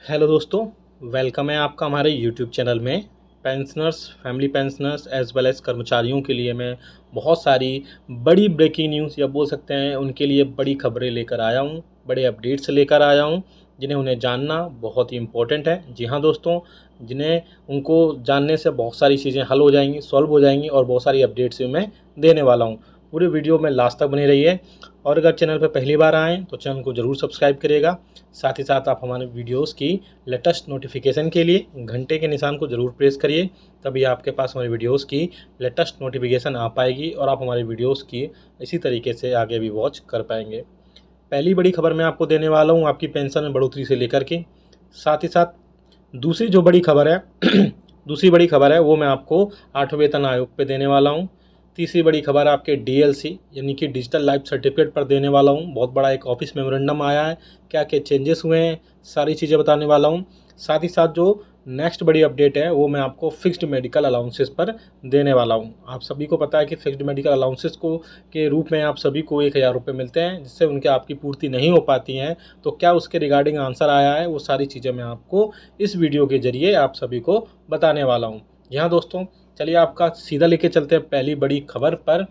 Hello दोस्तों, welcome है आपका हमारे यूट्यूब चैनल में। Pensioners, family pensioners as well as कर्मचारियों के लिए मैं बहुत सारी बड़ी ब्रेकिंग न्यूज़ या बोल सकते हैं उनके लिए बड़ी खबरें लेकर आया हूँ, बड़े अपडेट्स लेकर आया हूँ, जिन्हें उन्हें जानना बहुत ही इम्पोर्टेंट है। जी हाँ दोस्तों, जिन्हें उनको जानने से बहुत सारी चीज़ें हल हो जाएंगी, सॉल्व हो जाएंगी और बहुत सारी अपडेट्स भी मैं देने वाला हूँ। पूरी वीडियो में लास्ट तक बनी रहिए और अगर चैनल पर पहली बार आएँ तो चैनल को ज़रूर सब्सक्राइब करिएगा। साथ ही साथ आप हमारे वीडियोस की लेटेस्ट नोटिफिकेशन के लिए घंटे के निशान को ज़रूर प्रेस करिए, तभी आपके पास हमारी वीडियोस की लेटेस्ट नोटिफिकेशन आ पाएगी और आप हमारे वीडियोस की इसी तरीके से आगे भी वॉच कर पाएंगे। पहली बड़ी खबर मैं आपको देने वाला हूँ आपकी पेंशन में बढ़ोतरी से लेकर के। साथ ही साथ दूसरी जो बड़ी खबर है दूसरी बड़ी खबर है वो मैं आपको 8वें वेतन आयोग पे देने वाला हूँ। तीसरी बड़ी खबर आपके डीएलसी यानी कि डिजिटल लाइफ सर्टिफिकेट पर देने वाला हूँ। बहुत बड़ा एक ऑफिस मेमोरेंडम आया है, क्या क्या चेंजेस हुए हैं, सारी चीज़ें बताने वाला हूँ। साथ ही साथ जो नेक्स्ट बड़ी अपडेट है वो मैं आपको फिक्स्ड मेडिकल अलाउंसेस पर देने वाला हूँ। आप सभी को पता है कि फिक्स्ड मेडिकल अलाउंसेस को के रूप में आप सभी को 1000 रुपये मिलते हैं, जिससे उनके आपकी पूर्ति नहीं हो पाती हैं। तो क्या उसके रिगार्डिंग आंसर आया है, वो सारी चीज़ें मैं आपको इस वीडियो के जरिए आप सभी को बताने वाला हूँ। जी हाँ दोस्तों, चलिए आपका सीधा लेके चलते हैं पहली बड़ी खबर पर।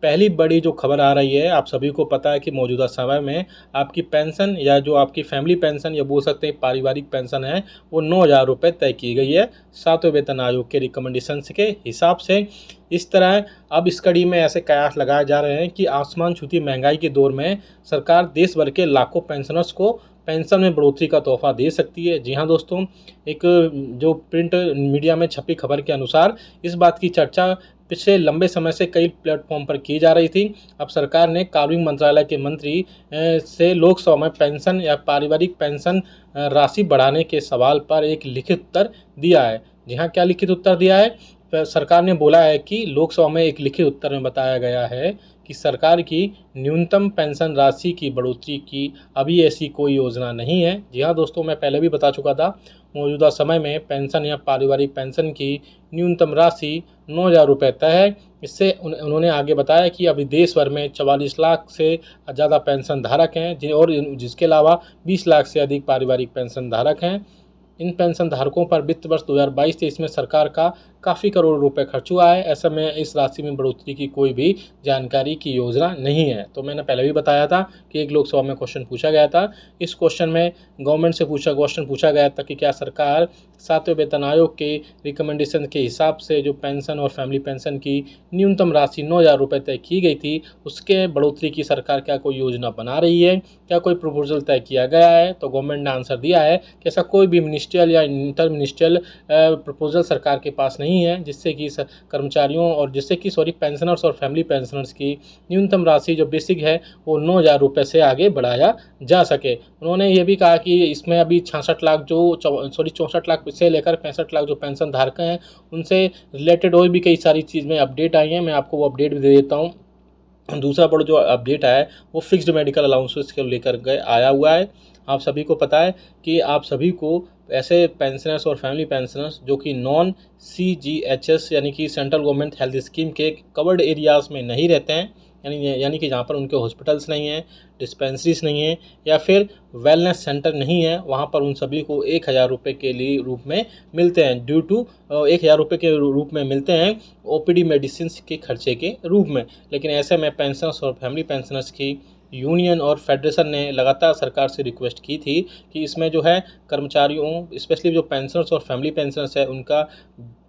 पहली बड़ी जो खबर आ रही है, आप सभी को पता है कि मौजूदा समय में आपकी पेंशन या जो आपकी फैमिली पेंशन या बोल सकते हैं पारिवारिक पेंशन है, वो 9,000 रुपये तय की गई है 7वें वेतन आयोग के रिकमेंडेशंस के हिसाब से। इस तरह अब इस कड़ी में ऐसे कयास लगाए जा रहे हैं कि आसमान छूती महंगाई के दौर में सरकार देश भर के लाखों पेंशनर्स को पेंशन में बढ़ोतरी का तोहफा दे सकती है। जी हाँ दोस्तों, एक जो प्रिंट मीडिया में छपी खबर के अनुसार इस बात की चर्चा पिछले लंबे समय से कई प्लेटफॉर्म पर की जा रही थी। अब सरकार ने कार्मिक मंत्रालय के मंत्री से लोकसभा में पेंशन या पारिवारिक पेंशन राशि बढ़ाने के सवाल पर एक लिखित उत्तर दिया है। जी हाँ, क्या लिखित उत्तर दिया है? सरकार ने बोला है कि लोकसभा में एक लिखित उत्तर में बताया गया है कि सरकार की न्यूनतम पेंशन राशि की बढ़ोतरी की अभी ऐसी कोई योजना नहीं है। जी हाँ दोस्तों, मैं पहले भी बता चुका था, मौजूदा समय में पेंशन या पारिवारिक पेंशन की न्यूनतम राशि 9,000 रुपये तय है। इससे उन्होंने आगे बताया कि अभी देश भर में 44 लाख से ज़्यादा पेंशन धारक हैं और जिसके अलावा 20 लाख से अधिक पारिवारिक पेंशन धारक हैं। इन पेंशन धारकों पर वित्त वर्ष 2022-23 में सरकार का काफ़ी करोड़ रुपए खर्च हुआ है। ऐसे में इस राशि में बढ़ोतरी की कोई भी जानकारी की योजना नहीं है। तो मैंने पहले भी बताया था कि एक लोकसभा में क्वेश्चन पूछा गया था। इस क्वेश्चन में गवर्नमेंट से क्वेश्चन पूछा गया था कि क्या सरकार 7वें वेतन आयोग के रिकमेंडेशन के हिसाब से जो पेंशन और फैमिली पेंशन की न्यूनतम राशि 9,000 रुपये तय की गई थी, उसके बढ़ोतरी की सरकार क्या कोई योजना बना रही है, क्या कोई प्रपोजल तय किया गया है? तो गवर्नमेंट ने आंसर दिया है कि ऐसा कोई भी मिनिस्ट्रियल या इंटर मिनिस्ट्रियल प्रपोजल सरकार के पास नहीं है, जिससे कि कर्मचारियों और पेंशनर्स और फैमिली पेंशनर्स की न्यूनतम राशि जो बेसिक है वो 9,000 रुपये से आगे बढ़ाया जा सके। उन्होंने ये भी कहा कि इसमें अभी 64 लाख से लेकर 65 लाख जो पेंशन धारक हैं, उनसे रिलेटेड और भी कई सारी चीज़ में अपडेट आई हैं। मैं आपको वो अपडेट भी दे देता हूँ। दूसरा बड़ा जो अपडेट है वो फिक्स्ड मेडिकल अलाउंसेस को लेकर के आया हुआ है। आप सभी को पता है कि आप सभी को ऐसे पेंशनर्स और फैमिली पेंशनर्स जो कि नॉन CGHS यानी कि सेंट्रल गवर्नमेंट हेल्थ स्कीम के कवर्ड एरियाज़ में नहीं रहते हैं, यानी कि जहाँ पर उनके हॉस्पिटल्स नहीं हैं, डिस्पेंसरीज नहीं हैं या फिर वेलनेस सेंटर नहीं है, वहाँ पर उन सभी को 1,000 रुपये के लिए रूप में मिलते हैं। 1,000 रुपये के रूप में मिलते हैं OPD मेडिसिन के खर्चे के रूप में। लेकिन ऐसे में पेंशनर्स और फैमिली पेंशनर्स की यूनियन और फेडरेशन ने लगातार सरकार से रिक्वेस्ट की थी कि इसमें जो है कर्मचारियों, स्पेशली जो पेंशनर्स और फैमिली पेंशनर्स है, उनका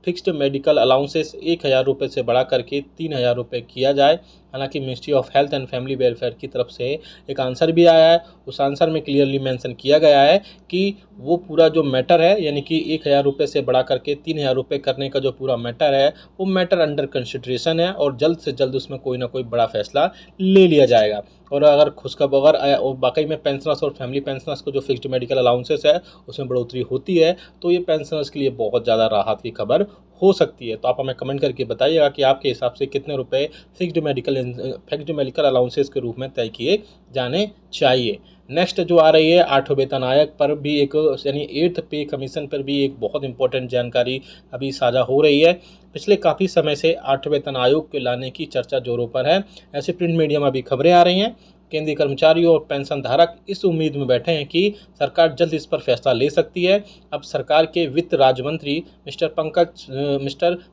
फिक्स्ड मेडिकल अलाउंसेस 1,000 रुपये से बढ़ा करके 3,000 रुपये किया जाए। हालांकि ministry of health and family welfare की तरफ से एक आंसर भी आया है। उस आंसर में क्लियरली मेंशन किया गया है कि वो पूरा जो मैटर है, यानी कि 1,000 रुपये से बढ़ा करके 3,000 रुपये करने का जो पूरा मैटर है, वो मैटर अंडर कंसिडरेशन है और जल्द से जल्द उसमें कोई ना कोई बड़ा फैसला ले लिया जाएगा। और अगर खुशखबर वाकई में पेंशनर्स और फैमिली पेंशनर्स को जो फिक्स्ड मेडिकल अलाउंसेस है उसमें बढ़ोतरी होती है, तो ये पेंशनर्स के लिए बहुत ज़्यादा राहत की खबर हो सकती है। तो आप हमें कमेंट करके बताइएगा कि आपके हिसाब से कितने रुपए फिक्स्ड मेडिकल अलाउंसेस के रूप में तय किए जाने चाहिए। नेक्स्ट जो आ रही है 8वें वेतन आयोग पर भी एक, यानी 8th पे कमीशन पर भी एक बहुत इंपॉर्टेंट जानकारी अभी साझा हो रही है। पिछले काफ़ी समय से 8वें वेतन आयोग के लाने की चर्चा जोरों पर है। ऐसे प्रिंट मीडिया में अभी खबरें आ रही हैं। केंद्रीय कर्मचारियों और पेंशन धारक इस उम्मीद में बैठे हैं कि सरकार जल्द इस पर फैसला ले सकती है। अब सरकार के वित्त राज्य मंत्री मिस्टर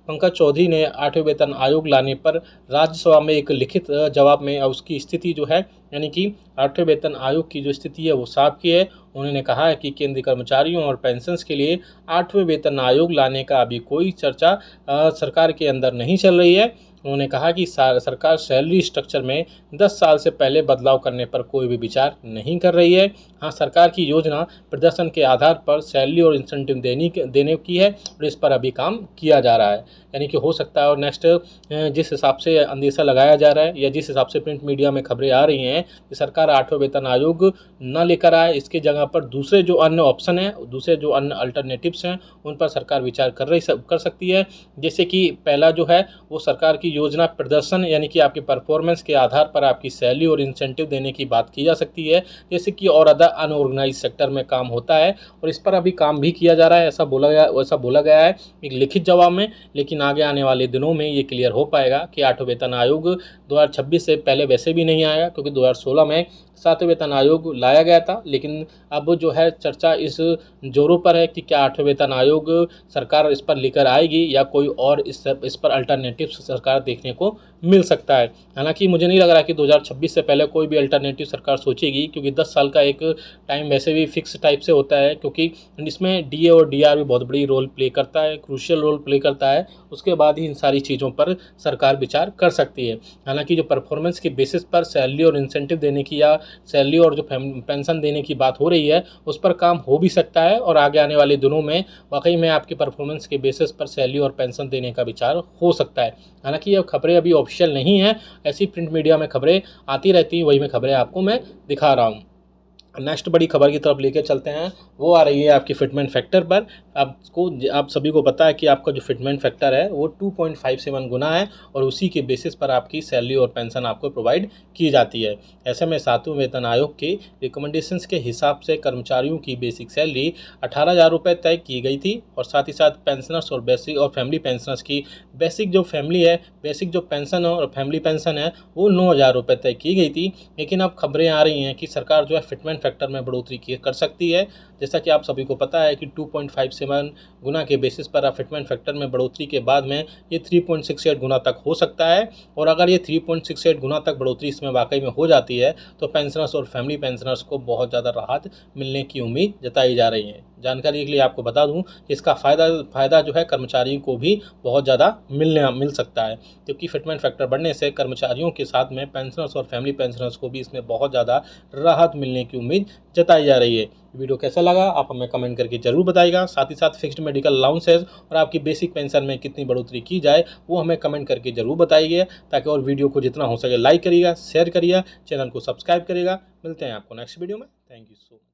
पंकज चौधरी ने 8वें वेतन आयोग लाने पर राज्यसभा में एक लिखित जवाब में उसकी स्थिति जो है, यानी कि 8वें वेतन आयोग की जो स्थिति है वो साफ की है। उन्होंने कहा है कि केंद्रीय कर्मचारियों और पेंशन्स के लिए 8वें वेतन आयोग लाने का अभी कोई चर्चा सरकार के अंदर नहीं चल रही है। उन्होंने कहा कि सरकार सैलरी स्ट्रक्चर में 10 साल से पहले बदलाव करने पर कोई भी विचार नहीं कर रही है। हाँ, सरकार की योजना प्रदर्शन के आधार पर सैलरी और इंसेंटिव देने की है और इस पर अभी काम किया जा रहा है। यानी कि हो सकता है और नेक्स्ट जिस हिसाब से अंदेशा लगाया जा रहा है या जिस हिसाब से प्रिंट मीडिया में खबरें आ रही हैं कि सरकार 8वें वेतन आयोग न लेकर आए, इसके जगह पर दूसरे जो अन्य ऑप्शन हैं, दूसरे जो अन्य अल्टरनेटिव्स हैं उन पर सरकार विचार कर सकती है। जैसे कि पहला जो है वो सरकार की योजना प्रदर्शन यानी कि आपके परफॉर्मेंस के आधार पर आपकी सैलरी और इंसेंटिव देने की बात की जा सकती है, जैसे कि और अदर अनऑर्गेनाइज सेक्टर में काम होता है और इस पर अभी काम भी किया जा रहा है, ऐसा बोला गया है एक लिखित जवाब में। लेकिन आगे आने वाले दिनों में ये क्लियर हो पाएगा कि 8वें वेतन आयोग 2026 से पहले वैसे भी नहीं आएगा, क्योंकि 2016 में 7वें वेतन आयोग लाया गया था। लेकिन अब जो है चर्चा इस जोरों पर है कि क्या 8वें वेतन आयोग सरकार इस पर लेकर आएगी या कोई और इस पर अल्टरनेटिव सरकार देखने को मिल सकता है। हालांकि मुझे नहीं लग रहा कि 2026 से पहले कोई भी अल्टरनेटिव सरकार सोचेगी, क्योंकि 10 साल का एक टाइम वैसे भी फिक्स टाइप से होता है, क्योंकि इसमें डीए और डीआर भी बहुत बड़ी रोल प्ले करता है, क्रूशियल रोल प्ले करता है। उसके बाद ही इन सारी चीज़ों पर सरकार विचार कर सकती है। हालांकि जो परफॉर्मेंस के बेसिस पर सैलरी और इंसेंटिव देने की या सैलरी और जो पेंशन देने की बात हो रही है उस पर काम हो भी सकता है और आगे आने वाले दिनों में वाकई में आपकी परफॉर्मेंस के बेसिस पर सैलरी और पेंशन देने का विचार हो सकता है। हालांकि ये खबरें अभी ऑफिशियल नहीं है, ऐसी प्रिंट मीडिया में खबरें आती रहती हैं, वही मैं खबरें आपको मैं दिखा रहा हूँ। नेक्स्ट बड़ी खबर की तरफ लेके चलते हैं, वो आ रही है आपकी फिटमेंट फैक्टर पर। आप सभी को पता है कि आपका जो फिटमेंट फैक्टर है वो 2.57 गुना है और उसी के बेसिस पर आपकी सैलरी और पेंशन आपको प्रोवाइड की जाती है। ऐसे में 7वें वेतन आयोग के रिकमेंडेशंस के हिसाब से कर्मचारियों की बेसिक सैलरी 18,000 रुपये तय की गई थी और साथ ही साथ पेंशनर्स और बेसिक और फैमिली पेंशनर्स की बेसिक जो पेंशन और फैमिली पेंशन है वो 9,000 रुपये तय की गई थी। लेकिन अब खबरें आ रही हैं कि सरकार जो है फिटमेंट फैक्टर में बढ़ोतरी कर सकती है। जैसा कि आप सभी को पता है कि 2.57 गुना के बेसिस पर आप फिटमेंट फैक्टर में बढ़ोतरी के बाद में ये 3.68 गुना तक हो सकता है। और अगर ये 3.68 गुना तक बढ़ोतरी इसमें वाकई में हो जाती है तो पेंशनर्स और फैमिली पेंशनर्स को बहुत ज़्यादा राहत मिलने की उम्मीद जताई जा रही है। जानकारी के लिए आपको बता दूं कि इसका फ़ायदा जो है कर्मचारियों को भी बहुत ज़्यादा मिल सकता है, क्योंकि फिटमेंट फैक्टर बढ़ने से कर्मचारियों के साथ में पेंशनर्स और फैमिली पेंशनर्स को भी इसमें बहुत ज़्यादा राहत मिलने की उम्मीद जताई जा रही है। वीडियो कैसा लगा आप हमें कमेंट करके जरूर बताइएगा। साथ ही साथ फिक्स्ड मेडिकल अलाउंसेस और आपकी बेसिक पेंशन में कितनी बढ़ोतरी की जाए वो हमें कमेंट करके जरूर बताइए, ताकि और वीडियो को जितना हो सके लाइक करिएगा, शेयर करिएगा, चैनल को सब्सक्राइब करिएगा। मिलते हैं आपको नेक्स्ट वीडियो में। Thank you so much.